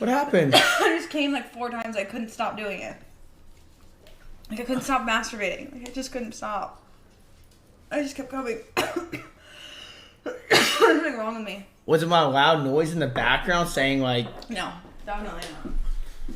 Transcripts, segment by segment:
What happened? I just came like 4 times. I couldn't stop doing it. Like I couldn't stop masturbating. Like I just couldn't stop. I just kept coming. There's something wrong with me. Was it my loud noise in the background saying like... No, definitely not.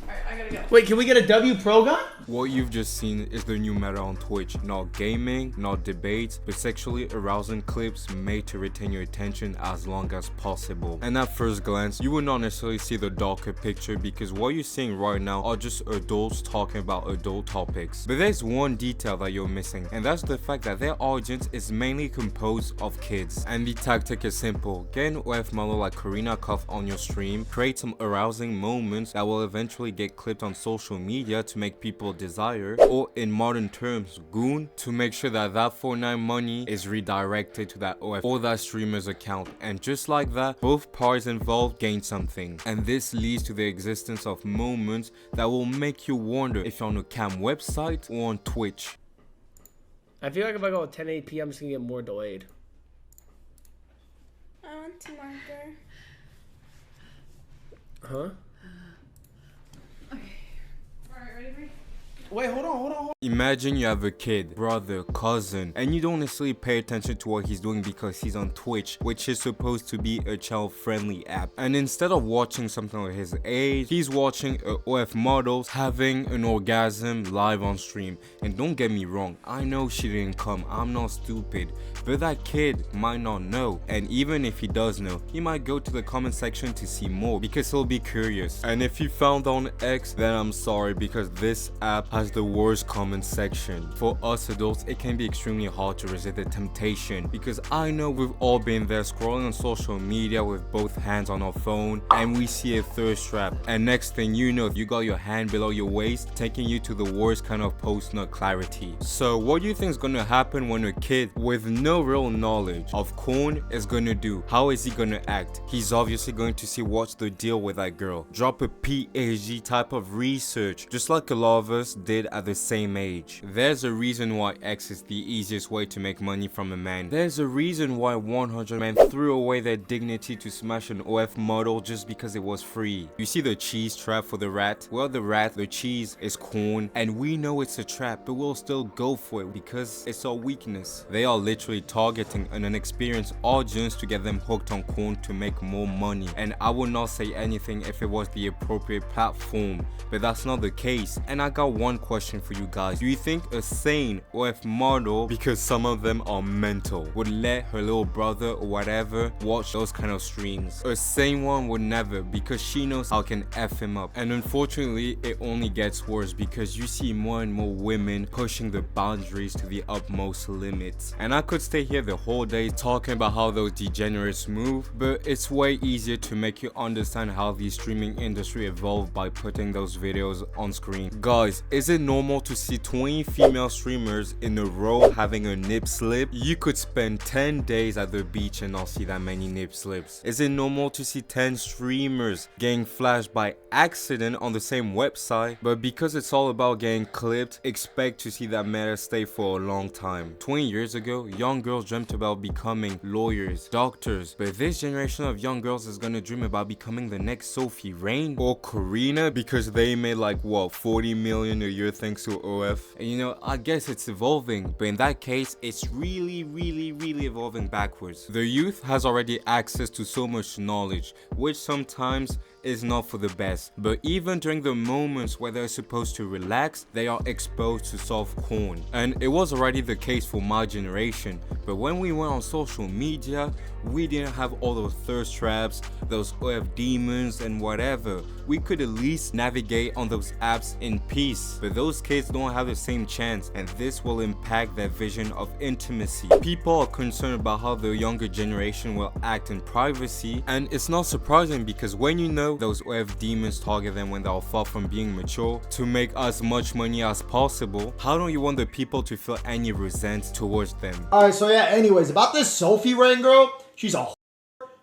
Alright, I gotta go. Wait, can we get a W Pro gun? What you've just seen is the new meta on Twitch. Not gaming, not debates, but sexually arousing clips made to retain your attention as long as possible. And at first glance, you will not necessarily see the darker picture because what you're seeing right now are just adults talking about adult topics. But there's one detail that you're missing, and that's the fact that their audience is mainly composed of kids. And the tactic is simple. Get an OF model like Karina Cuff on your stream, create some arousing moments that will eventually get clipped on social media to make people desire, or in modern terms, goon, to make sure that that Fortnite money is redirected to that OF or that streamer's account. And just like that, both parties involved gain something. And this leads to the existence of moments that will make you wonder if you're on a cam website or on Twitch. I feel like if I go at 10:08 p.m. it's gonna get more delayed. I want to marker. Huh? Okay. Alright, ready for me? Wait, hold on. Imagine you have a kid, brother, cousin, and you don't necessarily pay attention to what he's doing because he's on Twitch, which is supposed to be a child-friendly app. And instead of watching something like his age, he's watching OF models having an orgasm live on stream. And don't get me wrong, I know she didn't come, I'm not stupid, but that kid might not know. And even if he does know, he might go to the comment section to see more because he'll be curious. And if you found on X, then I'm sorry because this app has the worst comment section. For us adults, it can be extremely hard to resist the temptation because I know we've all been there scrolling on social media with both hands on our phone and we see a thirst trap, and next thing you know, you got your hand below your waist taking you to the worst kind of post-nut clarity. So what do you think is going to happen when a kid with no real knowledge of corn is going to do? How is he going to act? He's obviously going to see what's the deal with that girl, drop a PhD type of research just like a lot of us did at the same age. There's a reason why X is the easiest way to make money from a man. There's a reason why 100 men threw away their dignity to smash an OF model just because it was free. You see the cheese trap for the rat? Well, the cheese is corn, and we know it's a trap, but we'll still go for it because it's our weakness. They are literally targeting an inexperienced audience to get them hooked on corn to make more money. And I would not say anything if it was the appropriate platform, but that's not the case. And I got one question for you guys. Do you think a sane OF model, because some of them are mental, would let her little brother or whatever watch those kind of streams? A sane one would never, because she knows I can F him up. And unfortunately, it only gets worse because you see more and more women pushing the boundaries to the utmost limits. And I could stay here the whole day talking about how those degenerates move, but it's way easier to make you understand how the streaming industry evolved by putting those videos on screen. Guys, is it normal to see 20 female streamers in a row having a nip slip? You could spend 10 days at the beach and not see that many nip slips. Is it normal to see 10 streamers getting flashed by accident on the same website? But because it's all about getting clipped, expect to see that meta stay for a long time. 20 years ago, young girls dreamt about becoming lawyers, doctors, but this generation of young girls is gonna dream about becoming the next Sophie Rain or Karina because they made like what, 40 million a year thanks to OF. And you know, I guess it's evolving, but in that case, it's really evolving backwards. The youth has already access to so much knowledge, which sometimes is not for the best, but even during the moments where they're supposed to relax, they are exposed to soft corn. And it was already the case for my generation, but when we went on social media, we didn't have all those thirst traps, those OF demons and whatever. We could at least navigate on those apps in peace, but those kids don't have the same chance, and this will impact their vision of intimacy. People are concerned about how the younger generation will act in privacy, and it's not surprising because when you know those OF demons target them when they are far from being mature to make as much money as possible, how don't you want the people to feel any resent towards them? Alright, so yeah, anyways, about this Sophie Rain girl, she's a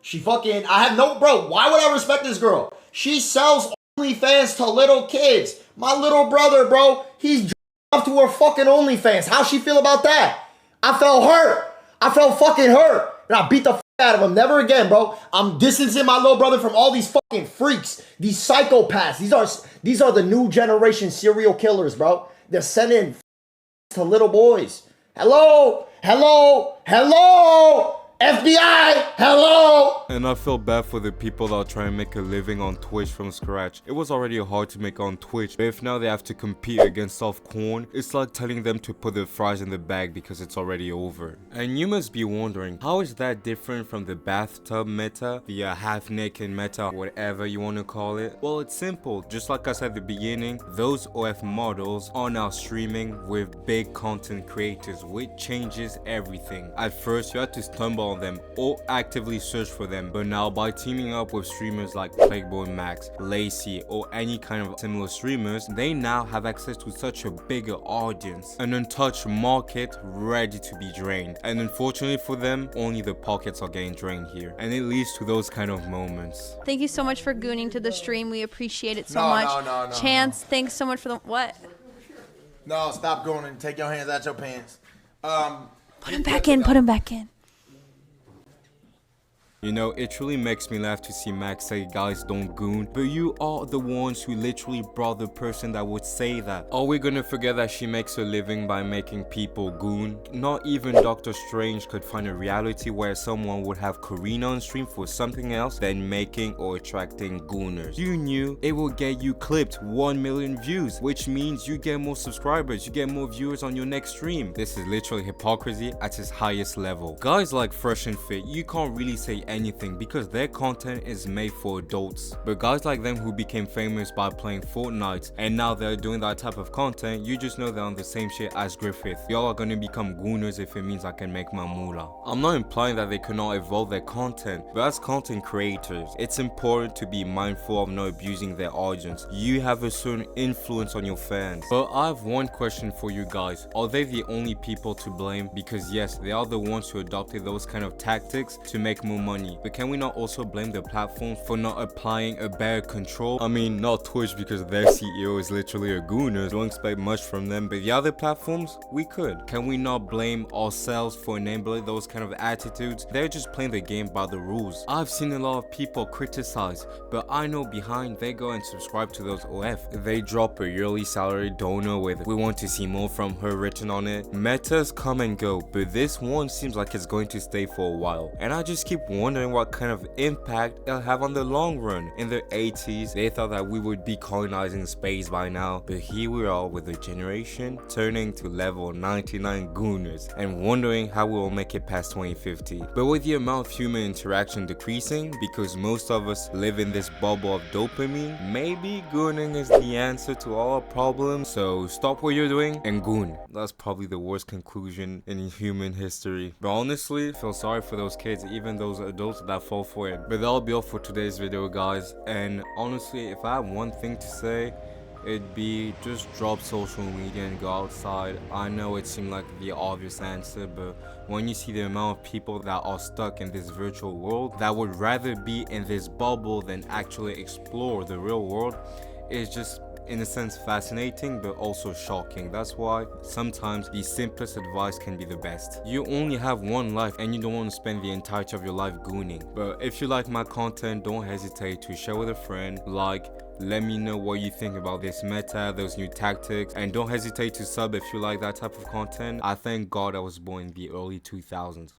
she fucking, I have no, bro, why would I respect this girl? She sells OnlyFans to little kids. My little brother, bro, he's off to her fucking OnlyFans. How she feel about that? I felt hurt. I felt fucking hurt. And I beat the out of him. Never again, bro. I'm distancing my little brother from all these fucking freaks, these psychopaths. These are the new generation serial killers, bro. They're sending to little boys. Hello, hello, hello. FBI, hello! And I feel bad for the people that are trying to make a living on Twitch from scratch. It was already hard to make on Twitch, but if now they have to compete against soft corn, it's like telling them to put their fries in the bag because it's already over. And you must be wondering, how is that different from the bathtub meta, the half-naked meta, whatever you want to call it? Well, it's simple. Just like I said at the beginning, those OF models are now streaming with big content creators, which changes everything. At first, you had to stumble on them or actively search for them, but now by teaming up with streamers like Playboy Max, Lacey, or any kind of similar streamers, they now have access to such a bigger audience, an untouched market ready to be drained. And unfortunately for them, only the pockets are getting drained here, and it leads to those kind of moments. Thank you so much for gooning to the stream. We appreciate it so much. No. Chance, thanks so much for the what? No, stop going and take your hands out your pants. Put him back in. Put him back in. You know, it truly makes me laugh to see Max say guys don't goon, but you are the ones who literally brought the person that would say that. Are we gonna forget that she makes a living by making people goon? Not even Doctor Strange could find a reality where someone would have Karina on stream for something else than making or attracting gooners. You knew it will get you clipped 1 million views, which means you get more subscribers, you get more viewers on your next stream. This is literally hypocrisy at its highest level. Guys like Fresh and Fit, you can't really say anything because their content is made for adults, but guys like them who became famous by playing Fortnite and now they're doing that type of content, you just know they're on the same shit as Griffith. Y'all are gonna become gooners if it means I can make my moolah. I'm not implying that they cannot evolve their content, but as content creators, it's important to be mindful of not abusing their audience. You have a certain influence on your fans. But I have one question for you guys. Are they the only people to blame? Because yes, they are the ones who adopted those kind of tactics to make more money. But can we not also blame the platforms for not applying a better control? I mean, not Twitch because their CEO is literally a gooner. Don't expect much from them, but the other platforms, we could. Can we not blame ourselves for enabling those kind of attitudes? They're just playing the game by the rules. I've seen a lot of people criticize, but I know behind they go and subscribe to those OF. They drop a yearly salary donor with "we want to see more from her" written on it. Metas come and go, but this one seems like it's going to stay for a while. And I just keep wondering what kind of impact it'll have on the long run. In the 80s, they thought that we would be colonizing space by now, but here we are with a generation turning to level 99 gooners and wondering how we will make it past 2050. But with the amount of human interaction decreasing, because most of us live in this bubble of dopamine, maybe gooning is the answer to all our problems. So stop what you're doing and goon. That's probably the worst conclusion in human history. But honestly, I feel sorry for those kids, even those adults that fall for it. But that'll be all for today's video, guys. And honestly, if I have one thing to say, it'd be just drop social media and go outside. I know it seemed like the obvious answer, but when you see the amount of people that are stuck in this virtual world that would rather be in this bubble than actually explore the real world, it's just in a sense fascinating but also shocking. That's why sometimes the simplest advice can be the best. You only have one life and you don't want to spend the entirety of your life gooning. But if you like my content, don't hesitate to share with a friend, let me know what you think about this meta, those new tactics, and don't hesitate to sub if you like that type of content. I thank God I was born in the early 2000s.